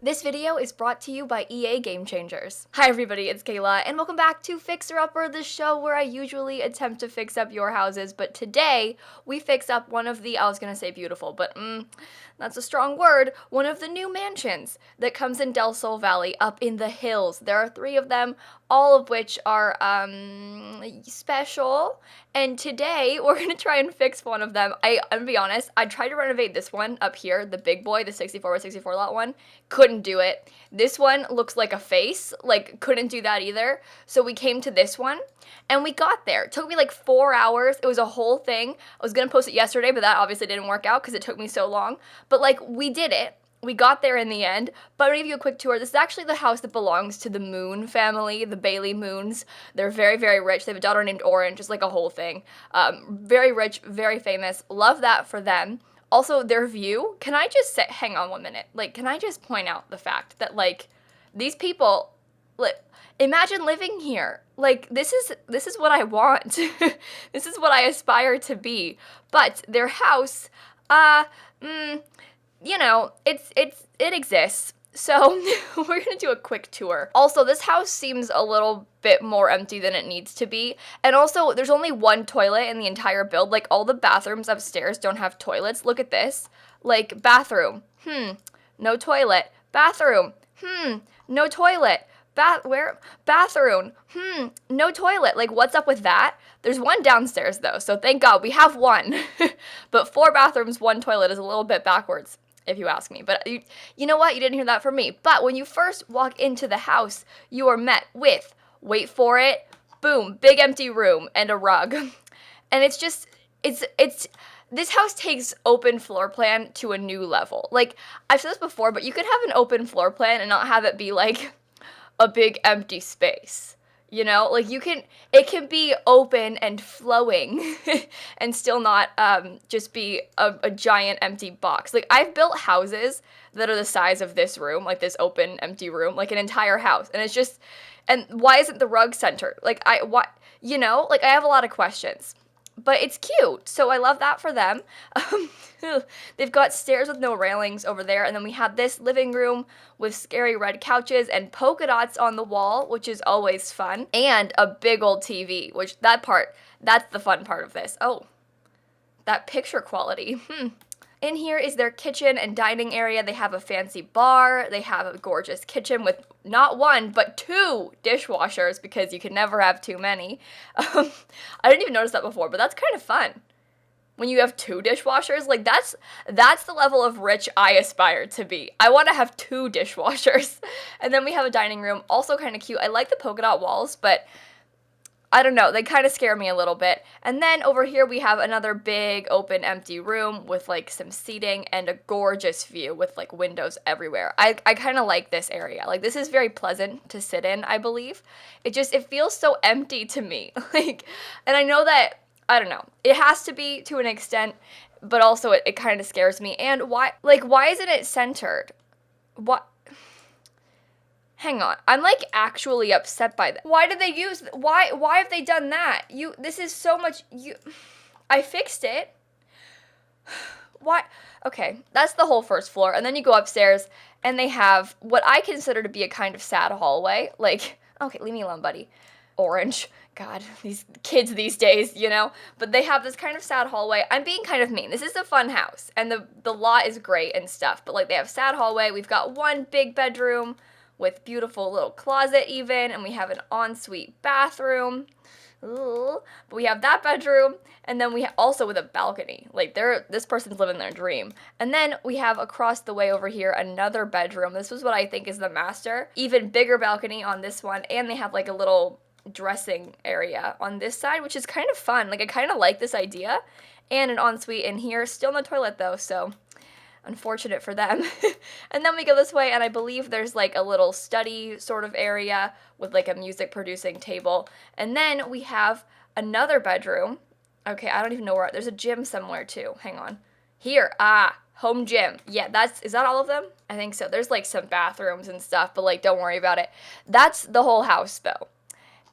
This video is brought to you by EA Game Changers. Hi everybody, it's Kayla, and welcome back to Fixer Upper, the show where I usually attempt to fix up your houses, but today we fix up one of the, I was gonna say beautiful, but that's a strong word, one of the new mansions that comes in Del Sol Valley up in the hills. There are 3 of them, all of which are special, and today we're gonna try and fix one of them. I'm gonna be honest, I tried to renovate this one up here, the big boy, the 64 by 64 lot one, couldn't do it. This one looks like a face, like couldn't do that either. So we came to this one and we got there. It took me like 4 hours. It was a whole thing. I was gonna post it yesterday, but that obviously didn't work out because it took me so long. But like we did it. We got there in the end, but I'm gonna give you a quick tour. This is actually the house that belongs to the Moon family, the Bailey Moons. They're very, very rich. They have a daughter named Orange, just like a whole thing. Very rich, very famous. Love that for them. Also, their view, can I just say, hang on 1 minute, like, can I just point out the fact that, like, these people, like, imagine living here. Like, this is what I want. This is what I aspire to be. But their house, you know, it exists. So we're gonna do a quick tour. Also, this house seems a little bit more empty than it needs to be. And also, there's only 1 toilet in the entire build. Like, all the bathrooms upstairs don't have toilets. Look at this. Like, bathroom. No toilet. Bathroom. No toilet. Bathroom. No toilet. Like, what's up with that? There's 1 downstairs, though, so thank God we have 1. But 4 bathrooms, 1 toilet is a little bit backwards, if you ask me. But you know what? You didn't hear that from me. But when you first walk into the house, you are met with, wait for it, boom, big empty room and a rug. And it's just, this house takes open floor plan to a new level. Like, I've said this before, but you could have an open floor plan and not have it be like a big empty space. You know, like it can be open and flowing and still not just be a giant empty box. Like, I've built houses that are the size of this room, like this open empty room, like an entire house. And it's just, and why isn't the rug centered? Like, you know, like I have a lot of questions. But it's cute, so I love that for them. They've got stairs with no railings over there, and then we have this living room with scary red couches and polka dots on the wall, which is always fun, and a big old TV, which that's the fun part of this. Oh, that picture quality. In here is their kitchen and dining area. They have a fancy bar. They have a gorgeous kitchen with not 1, but 2 dishwashers because you can never have too many. I didn't even notice that before, but that's kind of fun. When you have 2 dishwashers, like that's the level of rich I aspire to be. I want to have 2 dishwashers. And then we have a dining room, also kind of cute. I like the polka dot walls, but I don't know, they kind of scare me a little bit. And then over here we have another big open empty room with like some seating and a gorgeous view with like windows everywhere. I kind of like this area. Like, this is very pleasant to sit in, I believe. It feels so empty to me. Like, and I know that, I don't know, it has to be to an extent, but also it kind of scares me. And why isn't it centered? What? Hang on, I'm like actually upset by that. Why did they use, why have they done that? This is so much, I fixed it. Why? Okay, that's the whole first floor, and then you go upstairs, and they have what I consider to be a kind of sad hallway. Like, okay, leave me alone, buddy. Orange. God, these kids these days, you know? But they have this kind of sad hallway. I'm being kind of mean. This is a fun house, and the lot is great and stuff, but like they have sad hallway. We've got 1 big bedroom with beautiful little closet even, and we have an ensuite bathroom. Ooh. But we have that bedroom, and then we also with a balcony. Like, this person's living their dream. And then we have across the way over here another bedroom. This was what I think is the master. Even bigger balcony on this one, and they have like a little dressing area on this side, which is kind of fun. Like, I kind of like this idea. And an ensuite in here, still no toilet though, so unfortunate for them. And then we go this way, and I believe there's like a little study sort of area with like a music producing table. And then we have another bedroom. Okay, I don't even know where, there's a gym somewhere too. Hang on. Here, home gym. Yeah, is that all of them? I think so. There's like some bathrooms and stuff, but like, don't worry about it. That's the whole house though.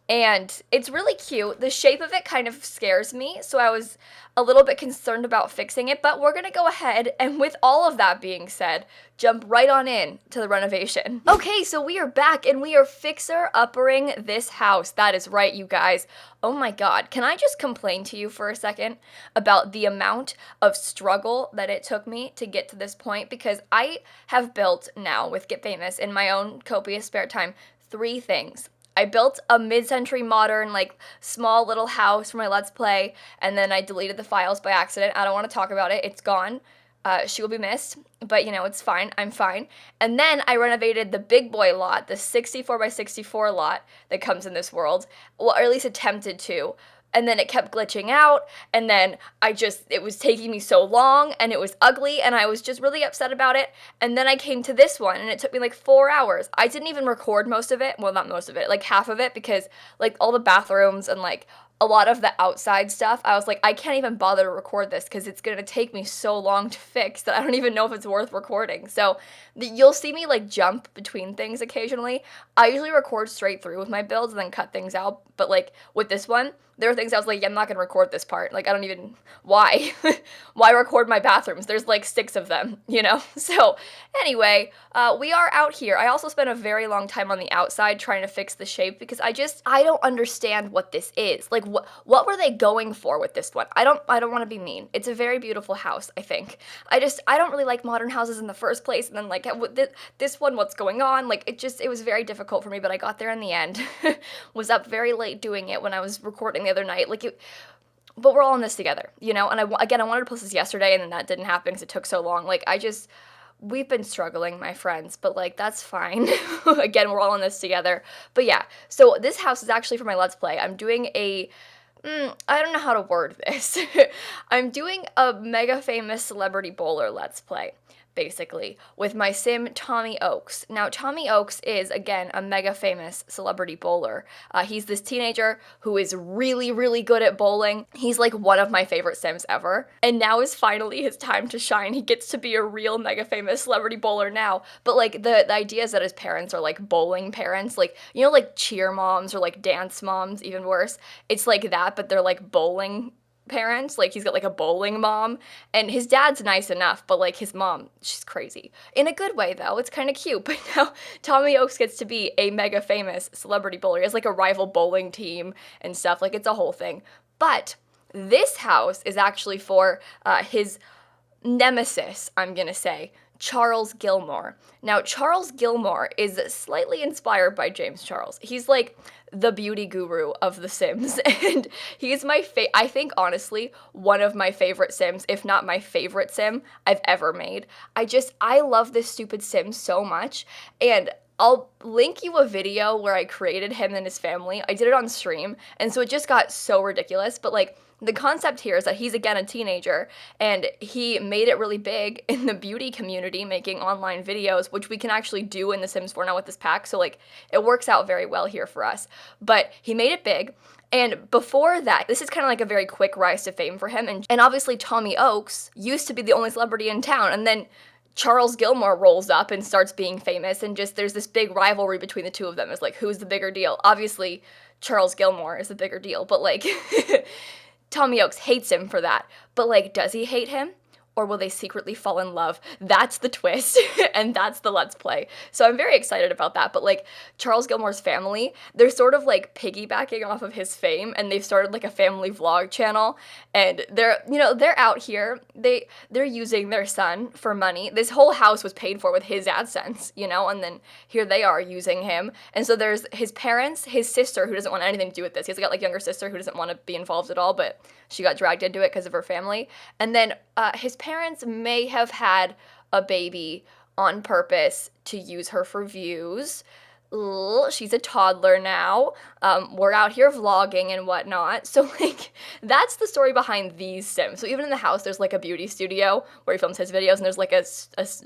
And it's really cute. The shape of it kind of scares me, so I was a little bit concerned about fixing it, but we're gonna go ahead and, with all of that being said, jump right on in to the renovation. Okay, so we are back and we are fixer-uppering this house. That is right, you guys. Oh my god, can I just complain to you for a second about the amount of struggle that it took me to get to this point? Because I have built now, with Get Famous, in my own copious spare time, 3 things. I built a mid-century modern, like, small little house for my Let's Play, and then I deleted the files by accident. I don't want to talk about it. It's gone. She will be missed, but, you know, it's fine. I'm fine. And then I renovated the big boy lot, the 64 by 64 lot that comes in this world, well, or at least attempted to. And then it kept glitching out, and then it was taking me so long, and it was ugly, and I was just really upset about it. And then I came to this one, and it took me like 4 hours. I didn't even record most of it. Well, not most of it, like half of it, because like all the bathrooms and like a lot of the outside stuff, I was like, I can't even bother to record this because it's going to take me so long to fix that I don't even know if it's worth recording. So you'll see me like jump between things occasionally. I usually record straight through with my builds and then cut things out. But like with this one, there are things I was like, yeah, I'm not going to record this part. Like, I don't even, why? Why record my bathrooms? There's like 6 of them, you know? So anyway, we are out here. I also spent a very long time on the outside trying to fix the shape because I don't understand what this is. Like, what were they going for with this one? I don't want to be mean. It's a very beautiful house, I think. I don't really like modern houses in the first place, and then like this one, what's going on? Like, it was very difficult for me, but I got there in the end. Was up very late doing it when I was recording the other night. But we're all in this together, you know? And I wanted to post this yesterday, and then that didn't happen because it took so long. Like, we've been struggling, my friends, but like, that's fine. Again, we're all in this together. But yeah, so this house is actually for my Let's Play. I'm doing I don't know how to word this. I'm doing a mega famous celebrity bowler Let's Play, basically, with my sim Tommy Oaks. Now, Tommy Oaks is, again, a mega famous celebrity bowler. He's this teenager who is really, really good at bowling. He's like one of my favorite sims ever. And now is finally his time to shine. He gets to be a real mega famous celebrity bowler now. But like the idea is that his parents are like bowling parents, like, you know, like cheer moms or like dance moms, even worse. It's like that, but they're like bowling parents. Like, he's got like a bowling mom, and his dad's nice enough, but like his mom, she's crazy in a good way though. It's kind of cute. But now Tommy Oaks gets to be a mega famous celebrity bowler. He has like a rival bowling team and stuff. Like, it's a whole thing. But this house is actually for his nemesis, I'm gonna say, Charles Gilmore. Now, Charles Gilmore is slightly inspired by James Charles. He's like the beauty guru of The Sims, and he's I think, honestly, one of my favorite Sims, if not my favorite Sim I've ever made. I love this stupid Sim so much, and I'll link you a video where I created him and his family. I did it on stream, and so it just got so ridiculous, but like, the concept here is that he's, again, a teenager, and he made it really big in the beauty community, making online videos, which we can actually do in The Sims 4 now with this pack, so, like, it works out very well here for us. But he made it big, and before that, this is kind of like a very quick rise to fame for him, and obviously Tommy Oaks used to be the only celebrity in town, and then Charles Gilmore rolls up and starts being famous, and just there's this big rivalry between the two of them. It's like, who's the bigger deal? Obviously, Charles Gilmore is the bigger deal, but, like... Tommy Oaks hates him for that, but like, does he hate him? Or will they secretly fall in love? That's the twist, and that's the Let's Play. So I'm very excited about that, but like, Charles Gilmore's family, they're sort of like piggybacking off of his fame, and they've started like a family vlog channel, and they're out here, they're using their son for money. This whole house was paid for with his AdSense, you know, and then here they are using him. And so there's his parents, his sister, who doesn't want anything to do with this. He's got like younger sister who doesn't want to be involved at all, but she got dragged into it because of her family. And then his parents may have had a baby on purpose to use her for views. She's a toddler now. We're out here vlogging and whatnot. So, like, that's the story behind these Sims. So even in the house, there's, like, a beauty studio where he films his videos, and there's, like, a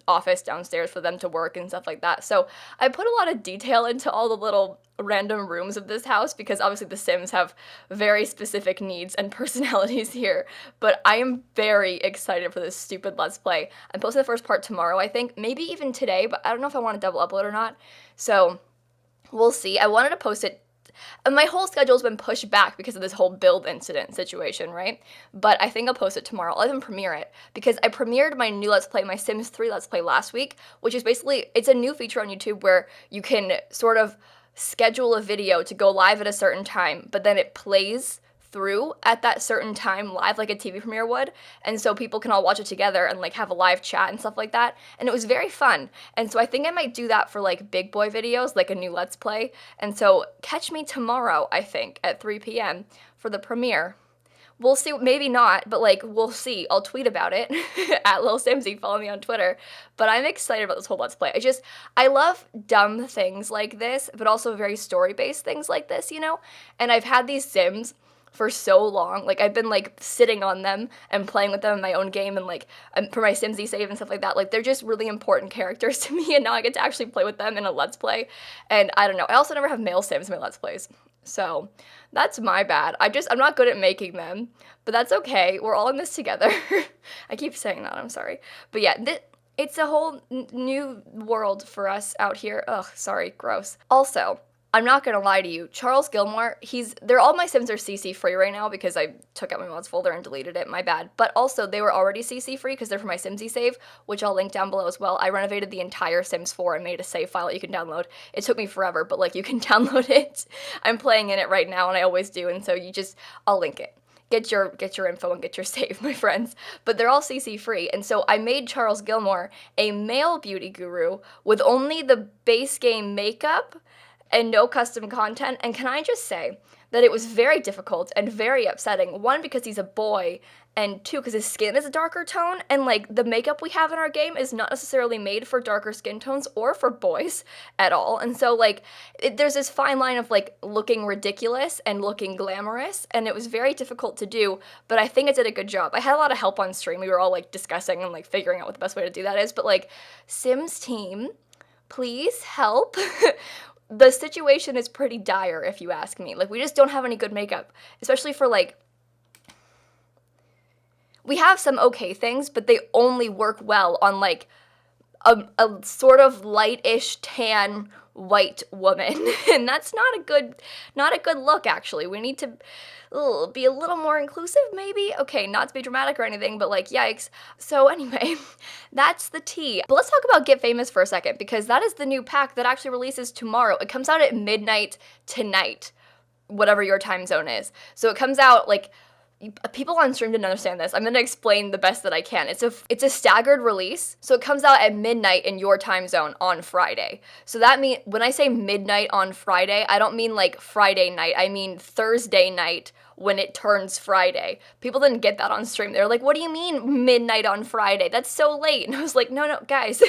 office downstairs for them to work and stuff like that. So I put a lot of detail into all the little random rooms of this house because obviously the Sims have very specific needs and personalities here. But I am very excited for this stupid Let's Play. I'm posting the first part tomorrow, I think. Maybe even today, but I don't know if I want to double upload or not. So... we'll see. I wanted to post it And my whole schedule's been pushed back because of this whole build incident situation, right? But I think I'll post it tomorrow. I'll even premiere it because I premiered my new Let's Play, my Sims 3 Let's Play last week, which is basically, it's a new feature on YouTube where you can sort of schedule a video to go live at a certain time, but then it plays through at that certain time live like a TV premiere would, and so people can all watch it together and like have a live chat and stuff like that, and it was very fun. And so I think I might do that for like big boy videos, like a new Let's Play. And so catch me tomorrow, I think, at 3 p.m. for the premiere. We'll see, maybe not, but like, we'll see. I'll tweet about it at Lil Simsy, follow me on Twitter. But I'm excited about this whole Let's Play. I love dumb things like this, but also very story-based things like this, you know? And I've had these Sims for so long. Like, I've been like sitting on them and playing with them in my own game and like for my Simsy save and stuff like that. Like, they're just really important characters to me, and now I get to actually play with them in a Let's Play. And I don't know, I also never have male Sims in my Let's Plays. So that's my bad. I'm not good at making them, but that's okay. We're all in this together. I keep saying that, I'm sorry. But yeah, it's a whole new world for us out here. Ugh, sorry, gross. Also, I'm not gonna lie to you, Charles Gilmore, all my Sims are CC free right now because I took out my mods folder and deleted it, my bad. But also, they were already CC free because they're for my Simsy save, which I'll link down below as well. I renovated the entire Sims 4 and made a save file that you can download. It took me forever, but like, you can download it. I'm playing in it right now, and I always do, and so I'll link it. Get your info and get your save, my friends. But they're all CC free, and so I made Charles Gilmore a male beauty guru with only the base game makeup and no custom content. And can I just say that it was very difficult and very upsetting. One, because he's a boy, and two, because his skin is a darker tone, and like, the makeup we have in our game is not necessarily made for darker skin tones or for boys at all. And so like, there's this fine line of like looking ridiculous and looking glamorous, and it was very difficult to do, but I think I did a good job. I had a lot of help on stream. We were all like discussing and like figuring out what the best way to do that is, but like, Sims team, please help. The situation is pretty dire, if you ask me. Like, we just don't have any good makeup, especially for like, we have some okay things, but they only work well on like a sort of light-ish tan white woman, and that's not a good look, actually. We need to be a little more inclusive, maybe? Okay, not to be dramatic or anything, but like, yikes. So anyway, that's the tea. But let's talk about Get Famous for a second, because that is the new pack that actually releases tomorrow. It comes out at midnight tonight, whatever your time zone is. So it comes out like, people on stream didn't understand this. I'm gonna explain the best that I can. It's a staggered release, so it comes out at midnight in your time zone on Friday. So that means, when I say midnight on Friday, I don't mean like Friday night, I mean Thursday night when it turns Friday. People didn't get that on stream. They're like, what do you mean midnight on Friday? That's so late. And I was like, no, guys,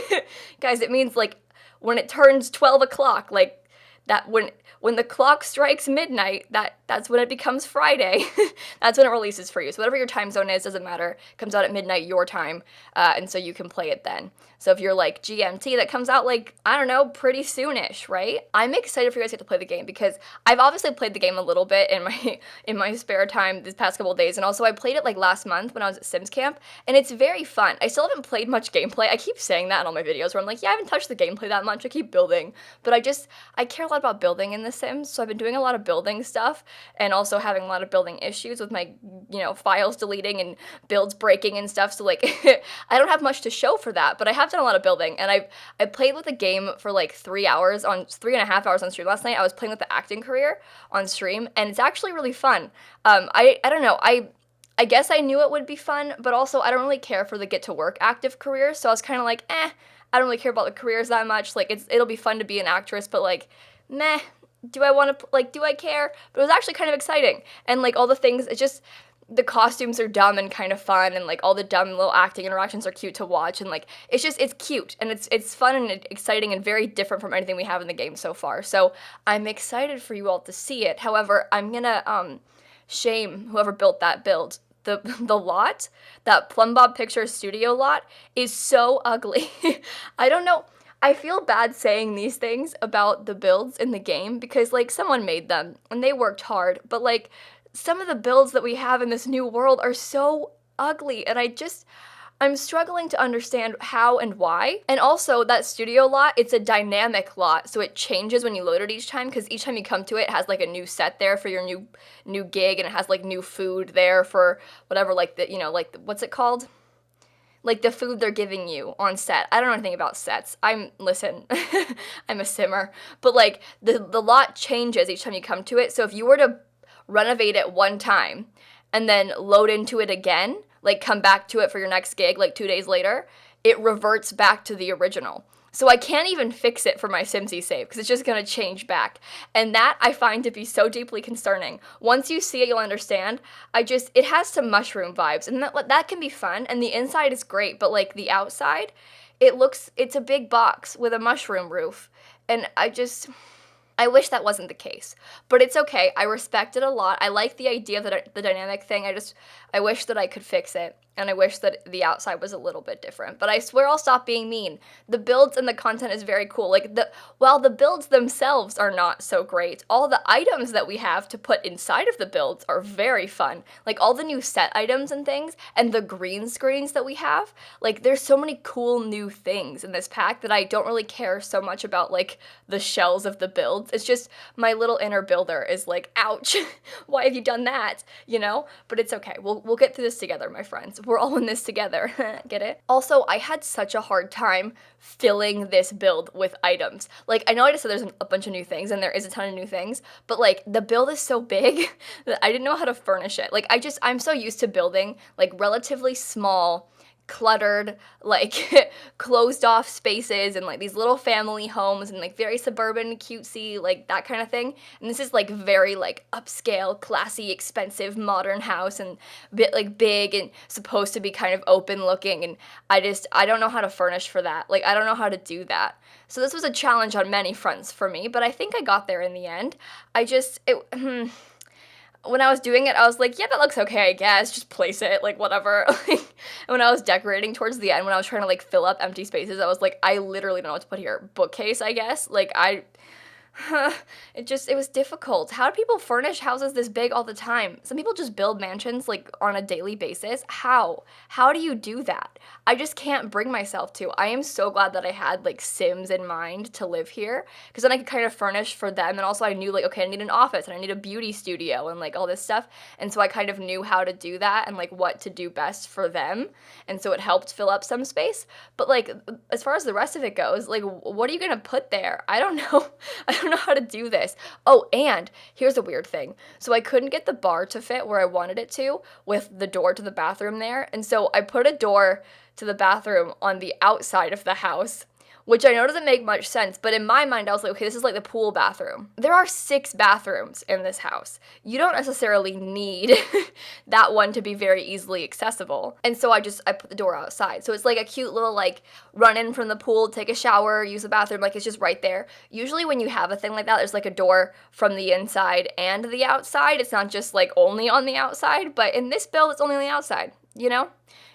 guys, it means like when it turns 12 o'clock, like that when the clock strikes midnight, that's when it becomes Friday. That's when it releases for you. So whatever your time zone is, doesn't matter. It comes out at midnight your time, and so you can play it then. So if you're like GMT, that comes out like, I don't know, pretty soonish, right? I'm excited for you guys to get to play the game because I've obviously played the game a little bit in my spare time these past couple days, and also I played it like last month when I was at Sims Camp, and it's very fun. I still haven't played much gameplay. I keep saying that in all my videos where I'm like, yeah, I haven't touched the gameplay that much. I keep building, but I care a lot about building in The Sims, so I've been doing a lot of building stuff and also having a lot of building issues with my, files deleting and builds breaking and stuff, so like, I don't have much to show for that, but I have done a lot of building, and I played with the game for like 3.5 hours on stream last night. I was playing with the acting career on stream, and it's actually really fun. I don't know, I guess I knew it would be fun, but also I don't really care for the get to work active career, so I was kind of like, I don't really care about the careers that much. Like, it'll be fun to be an actress, but like, meh, do I care? But it was actually kind of exciting, and like all the things, it's just, the costumes are dumb and kind of fun, and like all the dumb little acting interactions are cute to watch, and like it's cute, and it's fun and exciting and very different from anything we have in the game so far. So I'm excited for you all to see it. However, I'm gonna shame whoever built that build. The lot, that Plumbob Pictures studio lot, is so ugly. I don't know. I feel bad saying these things about the builds in the game because like someone made them and they worked hard, but like some of the builds that we have in this new world are so ugly, and I'm struggling to understand how and why. And also, that studio lot, it's a dynamic lot, so it changes when you load it each time, because each time you come to it, it has like a new set there for your new gig, and it has like new food there for whatever, like the, like what's it called? Like the food they're giving you on set. I don't know anything about sets. Listen, I'm a simmer. But like the lot changes each time you come to it. So if you were to renovate it one time and then load into it again, like come back to it for your next gig like 2 days later, it reverts back to the original. So I can't even fix it for my Simsy save because it's just going to change back. And that I find to be so deeply concerning. Once you see it, you'll understand. It has some mushroom vibes, and that can be fun, and the inside is great, but like the outside, it's a big box with a mushroom roof, and I wish that wasn't the case, but it's okay. I respect it a lot. I like the idea of the dynamic thing. I wish that I could fix it, and I wish that the outside was a little bit different. But I swear I'll stop being mean. The builds and the content is very cool. While the builds themselves are not so great, all the items that we have to put inside of the builds are very fun. Like all the new set items and things, and the green screens that we have. Like there's so many cool new things in this pack that I don't really care so much about like the shells of the builds. It's just my little inner builder is like, ouch, why have you done that? But it's okay. We'll get through this together, my friends. We're all in this together. Get it? Also, I had such a hard time filling this build with items. Like, I know I just said there's a bunch of new things, and there is a ton of new things, but like the build is so big that I didn't know how to furnish it. Like, I'm so used to building like relatively small, cluttered, like closed off spaces and like these little family homes and like very suburban, cutesy, like that kind of thing. And this is like very like upscale, classy, expensive, modern house, and like big and supposed to be kind of open looking. And I don't know how to furnish for that. Like I don't know how to do that. So this was a challenge on many fronts for me, but I think I got there in the end. When I was doing it, I was like, yeah, that looks okay, I guess. Just place it, like, whatever. And when I was decorating towards the end, when I was trying to, like, fill up empty spaces, I was like, I literally don't know what to put here. Bookcase, I guess. Like, it was difficult. How do people furnish houses this big all the time? Some people just build mansions like on a daily basis. How do you do that? I just can't bring myself to. I am so glad that I had like Sims in mind to live here, because then I could kind of furnish for them, and also I knew like, okay, I need an office and I need a beauty studio and like all this stuff, and so I kind of knew how to do that and like what to do best for them, and so it helped fill up some space. But like as far as the rest of it goes, like what are you gonna put there? I don't know. I don't know how to do this. Oh, and here's a weird thing. So I couldn't get the bar to fit where I wanted it to with the door to the bathroom there. And so I put a door to the bathroom on the outside of the house, which I know doesn't make much sense, but in my mind, I was like, okay, this is like the pool bathroom. There are 6 bathrooms in this house. You don't necessarily need that one to be very easily accessible. And so I put the door outside. So it's like a cute little like run in from the pool, take a shower, use the bathroom, like it's just right there. Usually when you have a thing like that, there's like a door from the inside and the outside. It's not just like only on the outside, but in this build, it's only on the outside,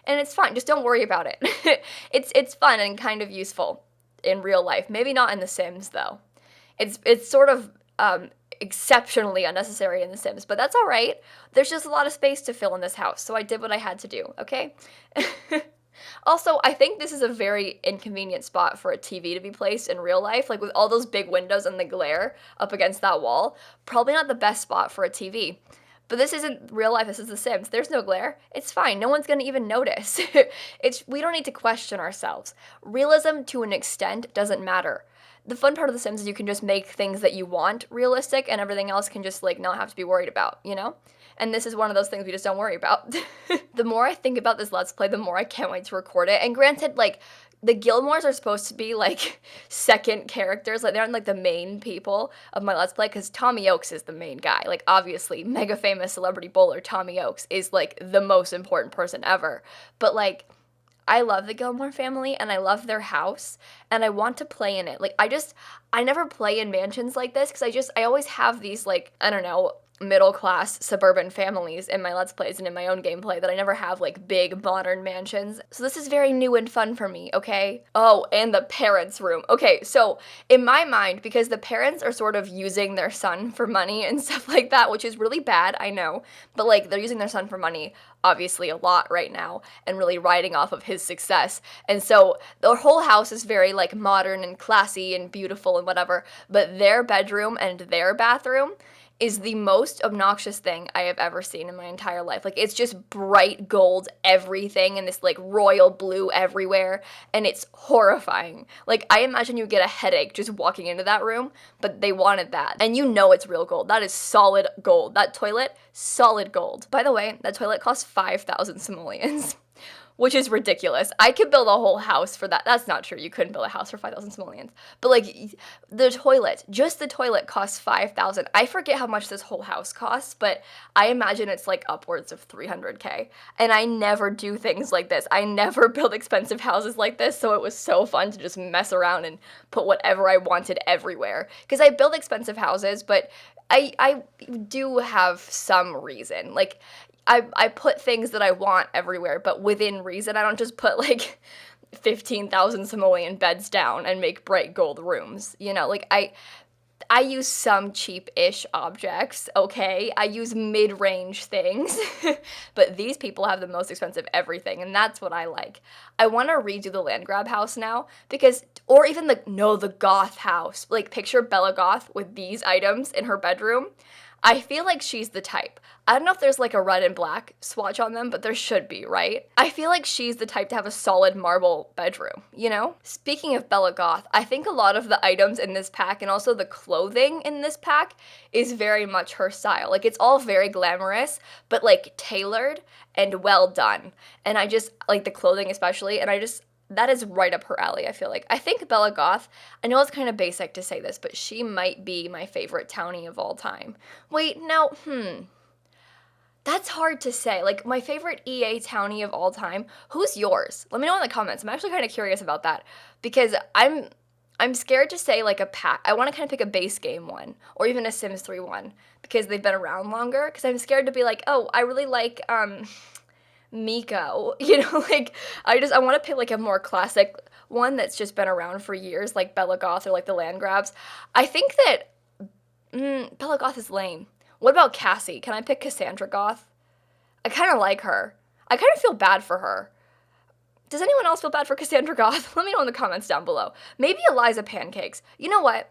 And it's fine, just don't worry about it. It's fun and kind of useful in real life. Maybe not in The Sims, though. It's sort of exceptionally unnecessary in The Sims, but that's all right. There's just a lot of space to fill in this house, so I did what I had to do, okay? Also, I think this is a very inconvenient spot for a TV to be placed in real life, like with all those big windows and the glare up against that wall. Probably not the best spot for a TV. But this isn't real life, this is The Sims. There's no glare. It's fine. No one's gonna even notice. We don't need to question ourselves. Realism, to an extent, doesn't matter. The fun part of The Sims is you can just make things that you want realistic, and everything else can just, like, not have to be worried about, And this is one of those things we just don't worry about. The more I think about this Let's Play, the more I can't wait to record it. And granted, like, the Gilmores are supposed to be, like, second characters. Like, they're not, like, the main people of my Let's Play, because Tommy Oaks is the main guy. Like, obviously, mega famous celebrity bowler Tommy Oaks is, like, the most important person ever. But, like, I love the Gilmore family, and I love their house, and I want to play in it. Like, I never play in mansions like this, because I always have these, like, I don't know, middle-class suburban families in my Let's Plays and in my own gameplay that I never have, like, big modern mansions. So this is very new and fun for me, okay? Oh, and the parents' room. Okay, so in my mind, because the parents are sort of using their son for money and stuff like that, which is really bad, I know, but, like, they're using their son for money, obviously, a lot right now, and really riding off of his success. And so the whole house is very, like, modern and classy and beautiful and whatever, but their bedroom and their bathroom is the most obnoxious thing I have ever seen in my entire life. Like, it's just bright gold everything and this, like, royal blue everywhere, and it's horrifying. Like, I imagine you get a headache just walking into that room, but they wanted that. And you know it's real gold. That is solid gold. That toilet, solid gold. By the way, that toilet costs 5,000 simoleons. Which is ridiculous. I could build a whole house for that. That's not true. You couldn't build a house for 5,000 simoleons. But, like, the toilet, just the toilet costs 5,000. I forget how much this whole house costs, but I imagine it's, like, upwards of 300K. And I never do things like this. I never build expensive houses like this, so it was so fun to just mess around and put whatever I wanted everywhere. Because I build expensive houses, but I do have some reason. Like, I put things that I want everywhere, but within reason. I don't just put, like, 15,000 simoleon beds down and make bright gold rooms. You know, like, I use some cheap-ish objects, okay? I use mid-range things, but these people have the most expensive everything, and that's what I like. I want to redo the land grab house now, because, or even the goth house. Like, picture Bella Goth with these items in her bedroom. I feel like she's the type. I don't know if there's, like, a red and black swatch on them, but there should be, right? I feel like she's the type to have a solid marble bedroom, you know? Speaking of Bella Goth, I think a lot of the items in this pack and also the clothing in this pack is very much her style. Like, it's all very glamorous, but, like, tailored and well done. And I just like the clothing especially, and that is right up her alley, I feel like. I think Bella Goth, I know it's kind of basic to say this, but she might be my favorite townie of all time. Wait, no, that's hard to say. Like, my favorite EA townie of all time. Who's yours? Let me know in the comments. I'm actually kind of curious about that, because I'm scared to say, like, a pack. I want to kind of pick a base game one, or even a Sims 3 one, because they've been around longer, because I'm scared to be like, oh, I really like, Miko, you know, like, I want to pick, like, a more classic one that's just been around for years, like Bella Goth or, like, the land grabs. I think that, Bella Goth is lame. What about Cassie? Can I pick Cassandra Goth? I kind of like her. I kind of feel bad for her. Does anyone else feel bad for Cassandra Goth? Let me know in the comments down below. Maybe Eliza Pancakes. You know what?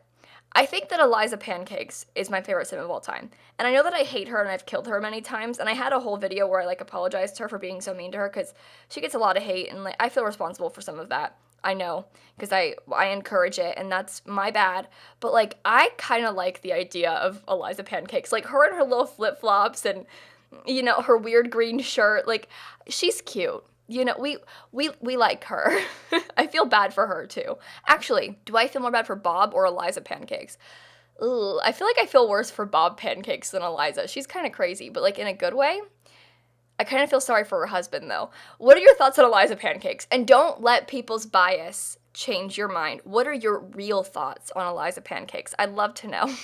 I think that Eliza Pancakes is my favorite sim of all time. And I know that I hate her and I've killed her many times, and I had a whole video where I, like, apologized to her for being so mean to her, because she gets a lot of hate, and, like, I feel responsible for some of that. I know, because I encourage it, and that's my bad. But, like, I kind of like the idea of Eliza Pancakes. Like, her and her little flip-flops and, you know, her weird green shirt. Like, she's cute. You know, we like her. I feel bad for her, too. Actually, do I feel more bad for Bob or Eliza Pancakes? Ugh, I feel like I feel worse for Bob Pancakes than Eliza. She's kind of crazy, but, like, in a good way. I kind of feel sorry for her husband, though. What are your thoughts on Eliza Pancakes? And don't let people's bias change your mind. What are your real thoughts on Eliza Pancakes? I'd love to know.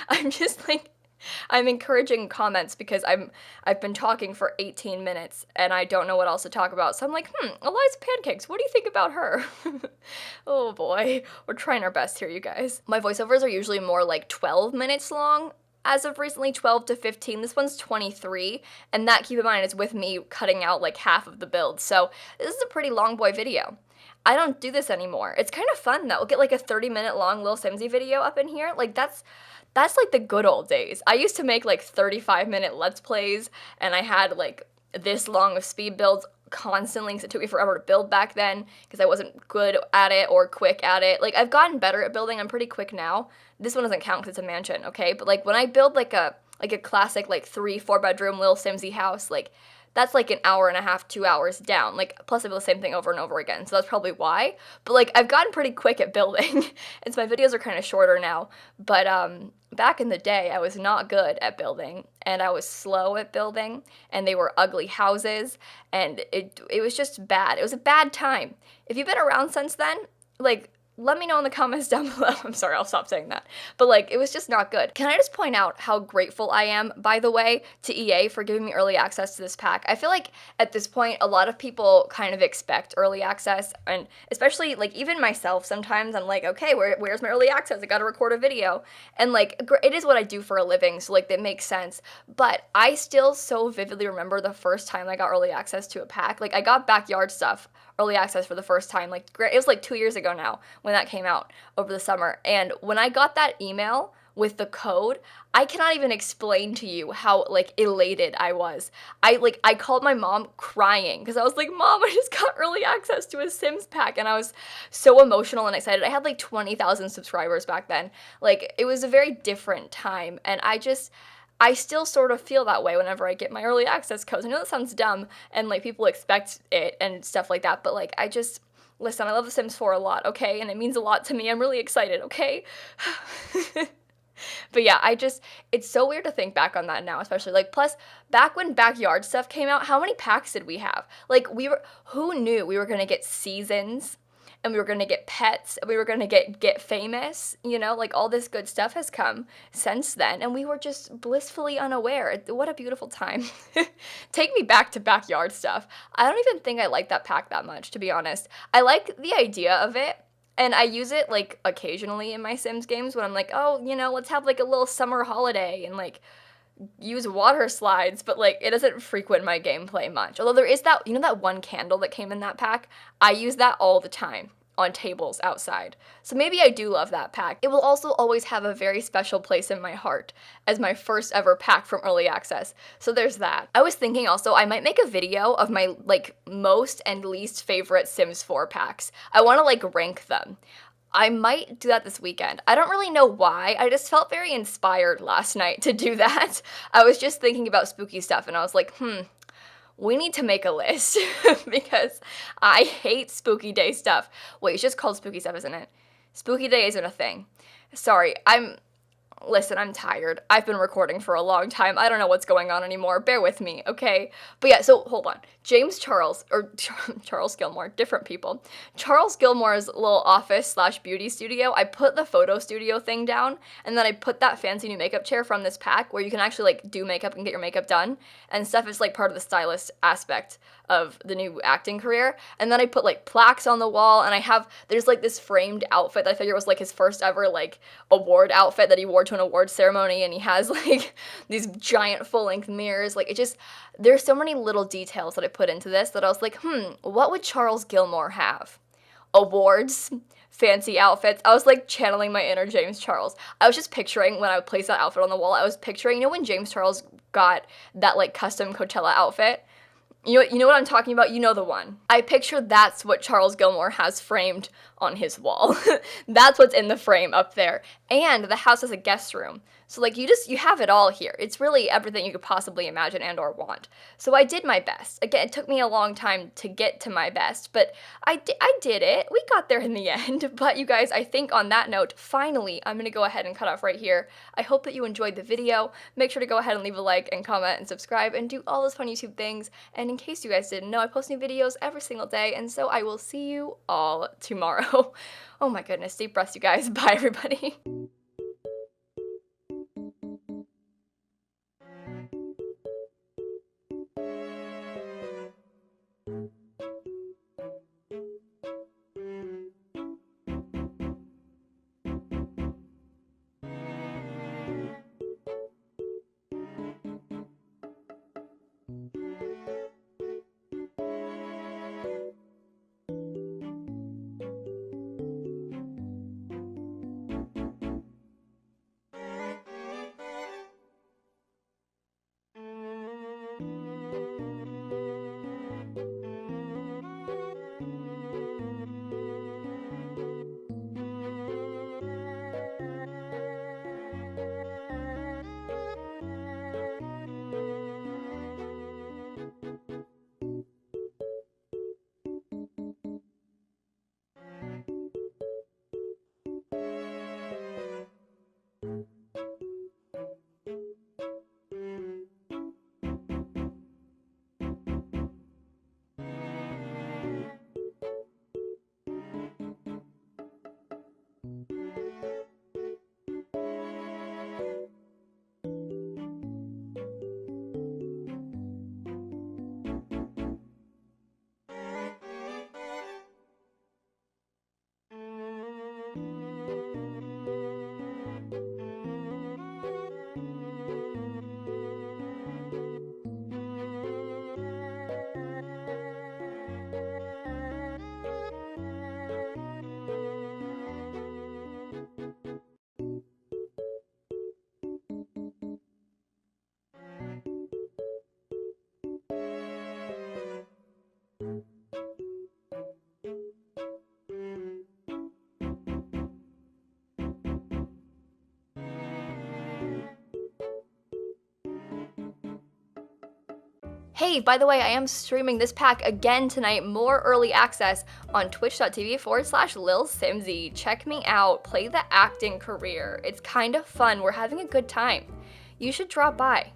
I'm just, like, I'm encouraging comments because I've been talking for 18 minutes and I don't know what else to talk about. So I'm like, Eliza Pancakes, what do you think about her? Oh boy, we're trying our best here, you guys. My voiceovers are usually more like 12 minutes long. As of recently, 12 to 15. This one's 23, and that, keep in mind, is with me cutting out like half of the build. So this is a pretty long boy video. I don't do this anymore. It's kind of fun though. We'll get like a 30-minute long Lil Simsy video up in here. Like that's like the good old days. I used to make like 35-minute Let's Plays, and I had like this long of speed builds constantly because it took me forever to build back then because I wasn't good at it or quick at it. Like, I've gotten better at building. I'm pretty quick now. This one doesn't count because it's a mansion, okay? But like when I build like a classic like 3-4 bedroom Lil Simsy house, like that's like an hour and a half, 2 hours down. Like, plus I build the same thing over and over again. So that's probably why. But like, I've gotten pretty quick at building. And so my videos are kind of shorter now. But back in the day, I was not good at building. And I was slow at building. And they were ugly houses. And it was just bad. It was a bad time. If you've been around since then, like, let me know in the comments down below. I'm sorry, I'll stop saying that. But like, it was just not good. Can I just point out how grateful I am, by the way, to EA for giving me early access to this pack? I feel like at this point, a lot of people kind of expect early access, and especially like even myself, sometimes I'm like, okay, where's my early access? I gotta record a video. And like, it is what I do for a living, so like that makes sense. But I still so vividly remember the first time I got early access to a pack. Like, I got Backyard Stuff early access for the first time. Like, it was like 2 years ago now when that came out over the summer. And when I got that email with the code, I cannot even explain to you how like elated I was. I called my mom crying because I was like, Mom, I just got early access to a Sims pack, and I was so emotional and excited. I had like 20,000 subscribers back then. Like, it was a very different time, and I still sort of feel that way whenever I get my early access codes. I know that sounds dumb and like people expect it and stuff like that, but like listen, I love The Sims 4 a lot, okay? And it means a lot to me. I'm really excited, okay? But yeah, it's so weird to think back on that now, especially like, plus back when Backyard Stuff came out, how many packs did we have? Like, who knew we were gonna get seasons, and we were gonna get pets, and we were gonna get famous, you know, like all this good stuff has come since then, and we were just blissfully unaware. What a beautiful time. Take me back to Backyard Stuff. I don't even think I like that pack that much, to be honest. I like the idea of it, and I use it like occasionally in my Sims games when I'm like, oh, you know, let's have like a little summer holiday and like use water slides, but like it doesn't frequent my gameplay much. Although there is that, you know, that one candle that came in that pack? I use that all the time on tables outside. So maybe I do love that pack. It will also always have a very special place in my heart as my first ever pack from early access. So there's that. I was thinking also I might make a video of my like most and least favorite Sims 4 packs. I want to like rank them. I might do that this weekend. I don't really know why. I just felt very inspired last night to do that. I was just thinking about spooky stuff and I was like, we need to make a list because I hate spooky day stuff. Wait, it's just called spooky stuff, isn't it? Spooky day isn't a thing. Sorry, listen, I'm tired. I've been recording for a long time. I don't know what's going on anymore. Bear with me, okay? But yeah, so hold on. James Charles, or Charles Gilmore, different people. Charles Gilmore's little office/beauty studio, I put the photo studio thing down, and then I put that fancy new makeup chair from this pack where you can actually like do makeup and get your makeup done, and stuff is like part of the stylist aspect of the new acting career. And then I put like plaques on the wall, and there's like this framed outfit that I figure was like his first ever like award outfit that he wore to an award ceremony, and he has like these giant full-length mirrors. Like, there's so many little details that I put into this that I was like, what would Charles Gilmore have? Awards, fancy outfits. I was like channeling my inner James Charles. I was just picturing when I would place that outfit on the wall, I was picturing, you know, when James Charles got that like custom Coachella outfit? You know what I'm talking about? You know the one. I picture that's what Charles Gilmore has framed on his wall. That's what's in the frame up there. And the house has a guest room. So like you have it all here. It's really everything you could possibly imagine and or want. So I did my best. Again, it took me a long time to get to my best, but I did it. We got there in the end. But you guys, I think on that note, finally, I'm going to go ahead and cut off right here. I hope that you enjoyed the video. Make sure to go ahead and leave a like and comment and subscribe and do all those fun YouTube things. And in case you guys didn't know, I post new videos every single day, and so I will see you all tomorrow. Oh my goodness, deep breaths, you guys. Bye, everybody. Hey, by the way, I am streaming this pack again tonight, more early access on twitch.tv/LilSimzy. Check me out, play the acting career. It's kind of fun, we're having a good time. You should drop by.